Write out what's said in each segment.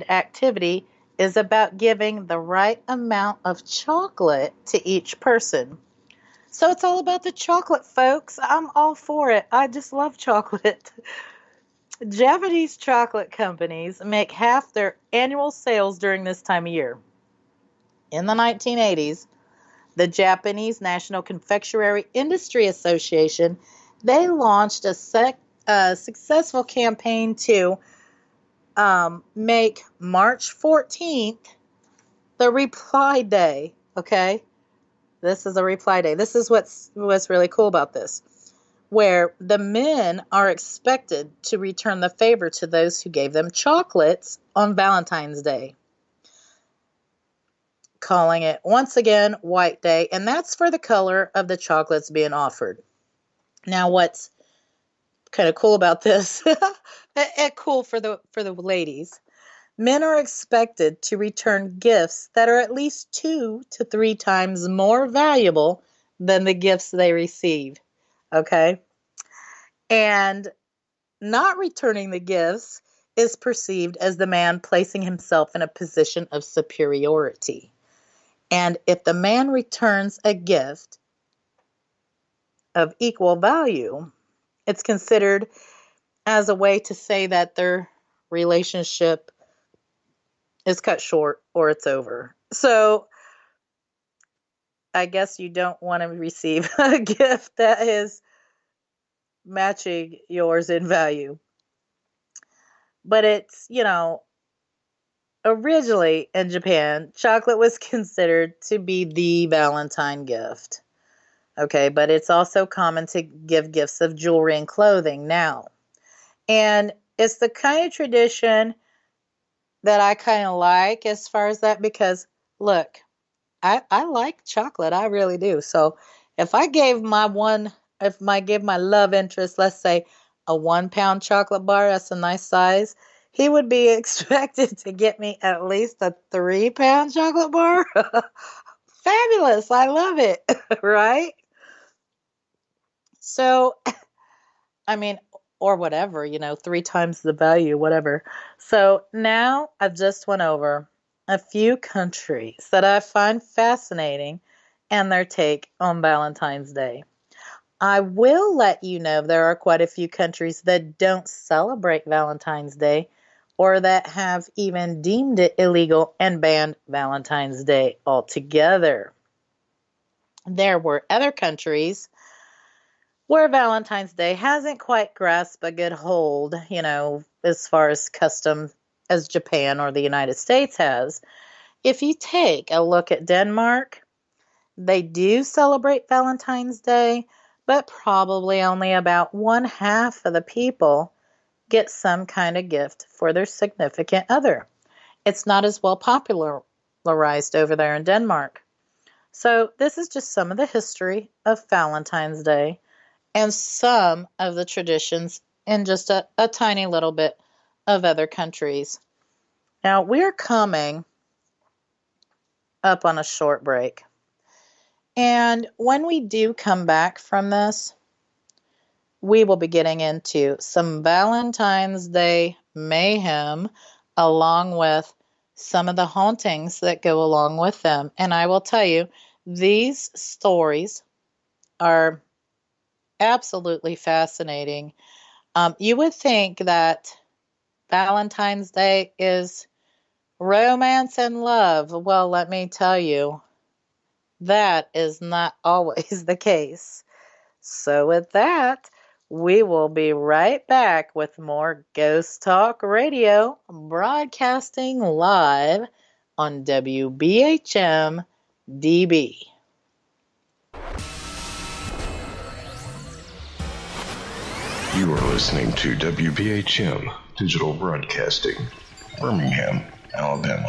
activity is about giving the right amount of chocolate to each person. So it's all about the chocolate, folks. I'm all for it. I just love chocolate. Japanese chocolate companies make half their annual sales during this time of year. In the 1980s, the Japanese National Confectionery Industry Association, they launched a successful campaign to make March 14th the reply day. Okay, this is a reply day. This is what's really cool about this, where the men are expected to return the favor to those who gave them chocolates on Valentine's Day, calling it once again White Day, and that's for the color of the chocolates being offered. Now, what's kind of cool about this, cool for the ladies, men are expected to return gifts that are at least 2 to 3 times more valuable than the gifts they received. Okay? And not returning the gifts is perceived as the man placing himself in a position of superiority. And if the man returns a gift of equal value, it's considered as a way to say that their relationship is cut short or it's over. So I guess you don't want to receive a gift that is matching yours in value. But it's, originally in Japan, chocolate was considered to be the Valentine gift. Okay, but it's also common to give gifts of jewelry and clothing now. And it's the kind of tradition that I kind of like as far as that, because look, I like chocolate. I really do. So if I gave my love interest, let's say a 1-pound chocolate bar, that's a nice size, he would be expected to get me at least a 3-pound chocolate bar. Fabulous. I love it. Right? So, I mean, or whatever, 3 times the value, whatever. So now I've just went over a few countries that I find fascinating and their take on Valentine's Day. I will let you know there are quite a few countries that don't celebrate Valentine's Day, or that have even deemed it illegal and banned Valentine's Day altogether. There were other countries where Valentine's Day hasn't quite grasped a good hold, as far as custom as Japan or the United States has. If you take a look at Denmark, they do celebrate Valentine's Day, but probably only about 1/2 of the people get some kind of gift for their significant other. It's not as well popularized over there in Denmark. So this is just some of the history of Valentine's Day and some of the traditions in just a tiny little bit of other countries. Now, we're coming up on a short break. And when we do come back from this, we will be getting into some Valentine's Day mayhem, along with some of the hauntings that go along with them. And I will tell you, these stories are absolutely fascinating. You would think that Valentine's Day is romance and love. Well, let me tell you, that is not always the case. So with that, we will be right back with more Ghost Talk Radio, broadcasting live on WBHM DB. You are listening to WBHM Digital Broadcasting, Birmingham, Alabama.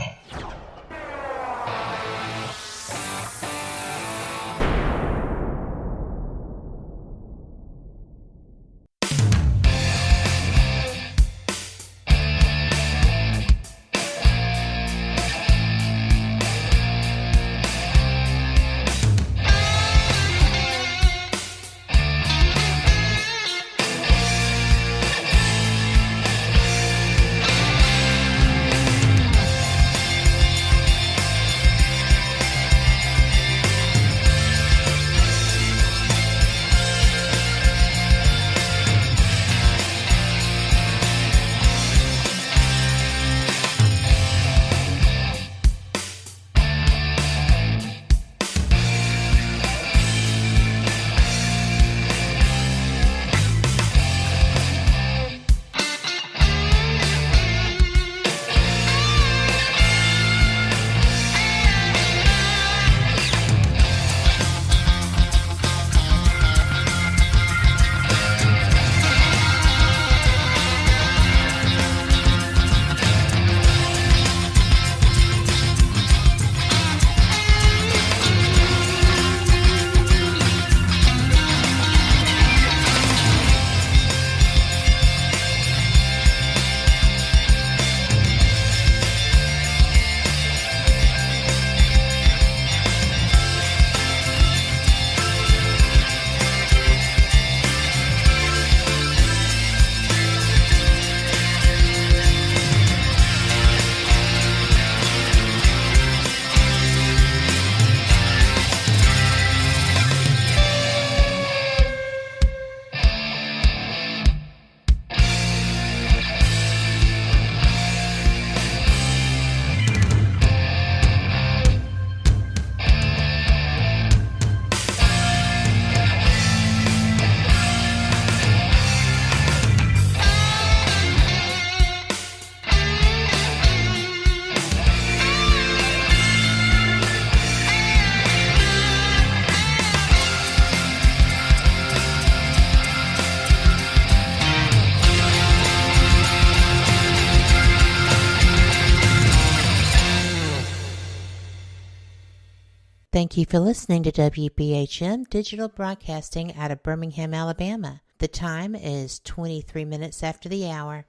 Thank you for listening to WBHM Digital Broadcasting out of Birmingham, Alabama. The time is 23 minutes after the hour.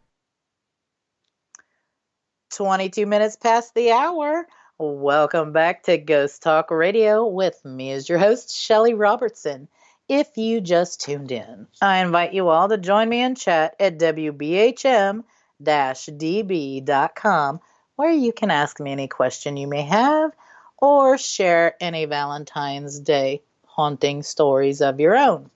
22 minutes past the hour. Welcome back to Ghost Talk Radio with me as your host, Shelly Robertson. If you just tuned in, I invite you all to join me in chat at WBHM-DB.com, where you can ask me any question you may have or share any Valentine's Day haunting stories of your own.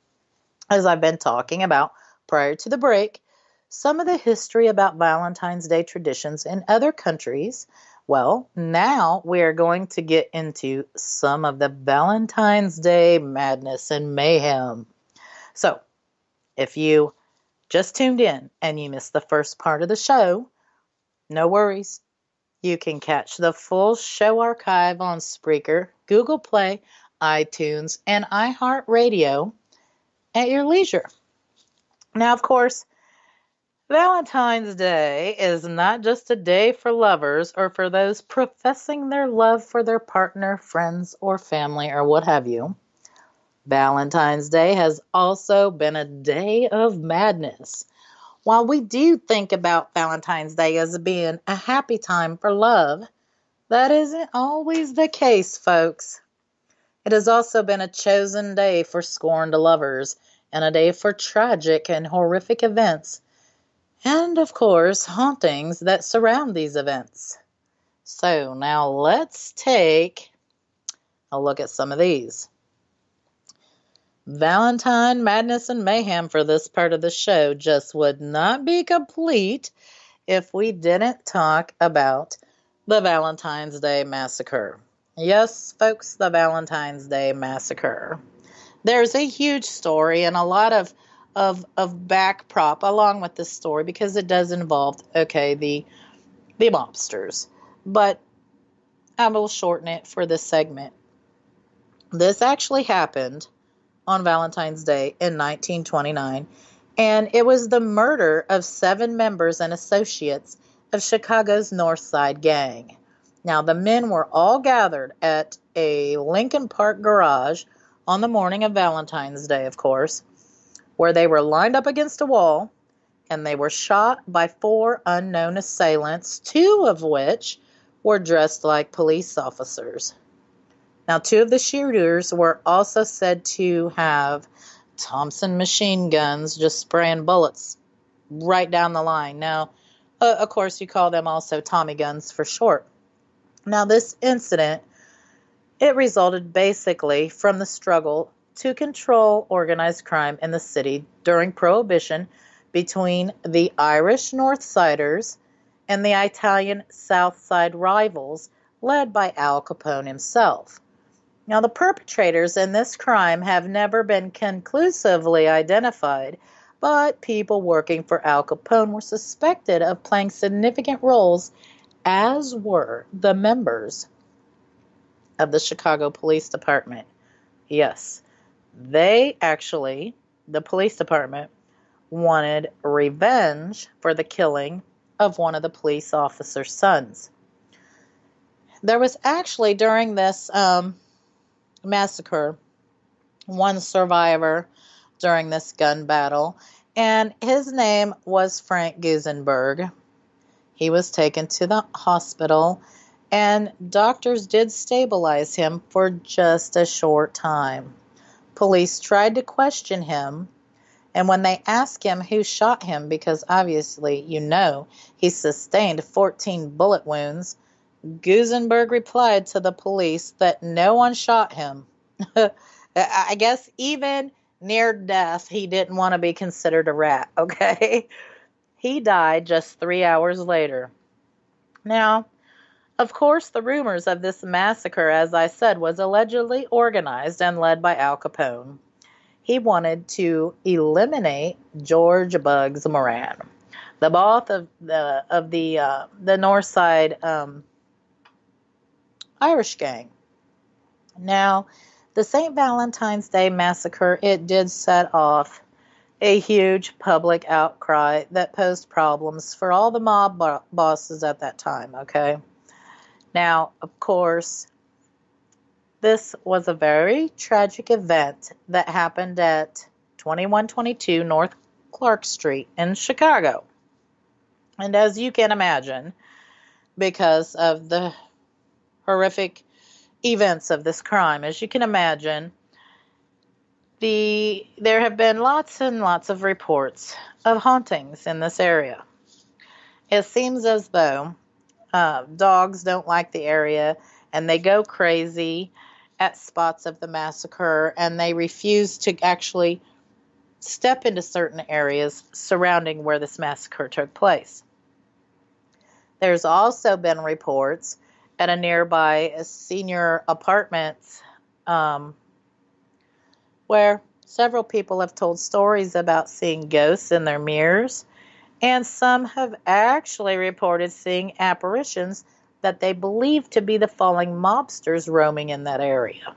As I've been talking about prior to the break, some of the history about Valentine's Day traditions in other countries. Well, now we are going to get into some of the Valentine's Day madness and mayhem. So, if you just tuned in and you missed the first part of the show, no worries. You can catch the full show archive on Spreaker, Google Play, iTunes, and iHeartRadio at your leisure. Now, of course, Valentine's Day is not just a day for lovers or for those professing their love for their partner, friends, or family, or what have you. Valentine's Day has also been a day of madness. While we do think about Valentine's Day as being a happy time for love, that isn't always the case, folks. It has also been a chosen day for scorned lovers and a day for tragic and horrific events, and of course, hauntings that surround these events. So now let's take a look at some of these. Valentine madness and mayhem for this part of the show just would not be complete if we didn't talk about the Valentine's Day Massacre. Yes, folks, the Valentine's Day Massacre. There's a huge story and a lot of back prop along with this story because it does involve, the mobsters. But I will shorten it for this segment. This actually happened on Valentine's Day in 1929, and it was the murder of 7 members and associates of Chicago's North Side Gang. Now, the men were all gathered at a Lincoln Park garage on the morning of Valentine's Day, of course, where they were lined up against a wall, and they were shot by 4 unknown assailants, 2 of which were dressed like police officers. Now, 2 of the shooters were also said to have Thompson machine guns, just spraying bullets right down the line. Now, of course, you call them also Tommy guns for short. Now, this incident, it resulted basically from the struggle to control organized crime in the city during Prohibition between the Irish North Siders and the Italian South Side rivals led by Al Capone himself. Now, the perpetrators in this crime have never been conclusively identified, but people working for Al Capone were suspected of playing significant roles, as were the members of the Chicago Police Department. Yes, the police department, wanted revenge for the killing of one of the police officer's sons. There was actually, during this massacre, one survivor during this gun battle, and his name was Frank Gusenberg. He was taken to the hospital, and doctors did stabilize him for just a short time. Police tried to question him, and when they asked him who shot him, because obviously, he sustained 14 bullet wounds, Gusenberg replied to the police that no one shot him. I guess even near death, he didn't want to be considered a rat, okay? He died just 3 hours later. Now, of course, the rumors of this massacre, as I said, was allegedly organized and led by Al Capone. He wanted to eliminate George Bugs Moran, the boss of the North Side Irish gang. Now, the St. Valentine's Day Massacre, it did set off a huge public outcry that posed problems for all the mob bosses at that time, okay? Now, of course, This was a very tragic event that happened at 2122 North Clark Street in Chicago. And as you can imagine, because of the horrific events of this crime, as you can imagine, there have been lots and lots of reports of hauntings in this area. It seems as though dogs don't like the area and they go crazy at spots of the massacre, and they refuse to actually step into certain areas surrounding where this massacre took place. There's also been reports at a nearby senior apartments where several people have told stories about seeing ghosts in their mirrors, and some have actually reported seeing apparitions that they believe to be the falling mobsters roaming in that area.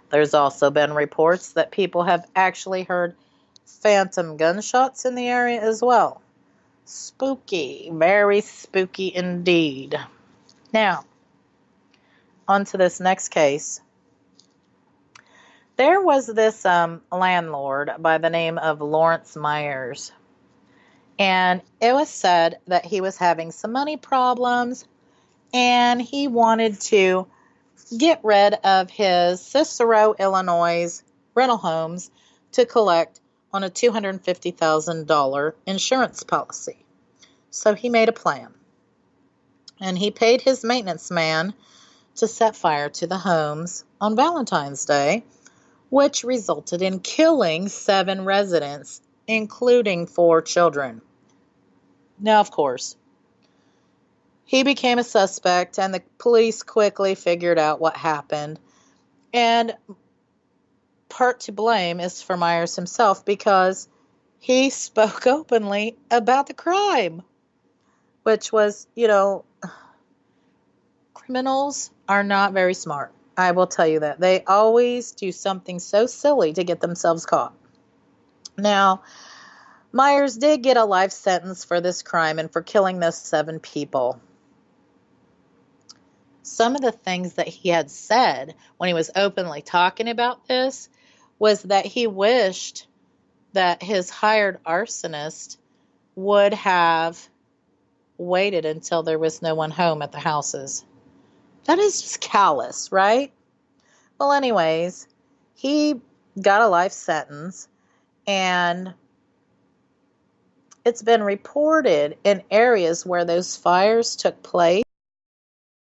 There's also been reports that people have actually heard phantom gunshots in the area as well. Spooky, very spooky indeed. Now, on to this next case. There was this landlord by the name of Lawrence Myers. And it was said that he was having some money problems, and he wanted to get rid of his Cicero, Illinois rental homes to collect on a $250,000 insurance policy. So he made a plan, and he paid his maintenance man to set fire to the homes on Valentine's Day, which resulted in killing 7 residents, including 4 children. Now, of course, he became a suspect, and the police quickly figured out what happened. And part to blame is for Myers himself, because he spoke openly about the crime, which was, criminals are not very smart. I will tell you that. They always do something so silly to get themselves caught. Now, Myers did get a life sentence for this crime and for killing those 7 people. Some of the things that he had said when he was openly talking about this was that he wished that his hired arsonist would have waited until there was no one home at the houses. That is just callous, right? Well, anyways, he got a life sentence, and it's been reported in areas where those fires took place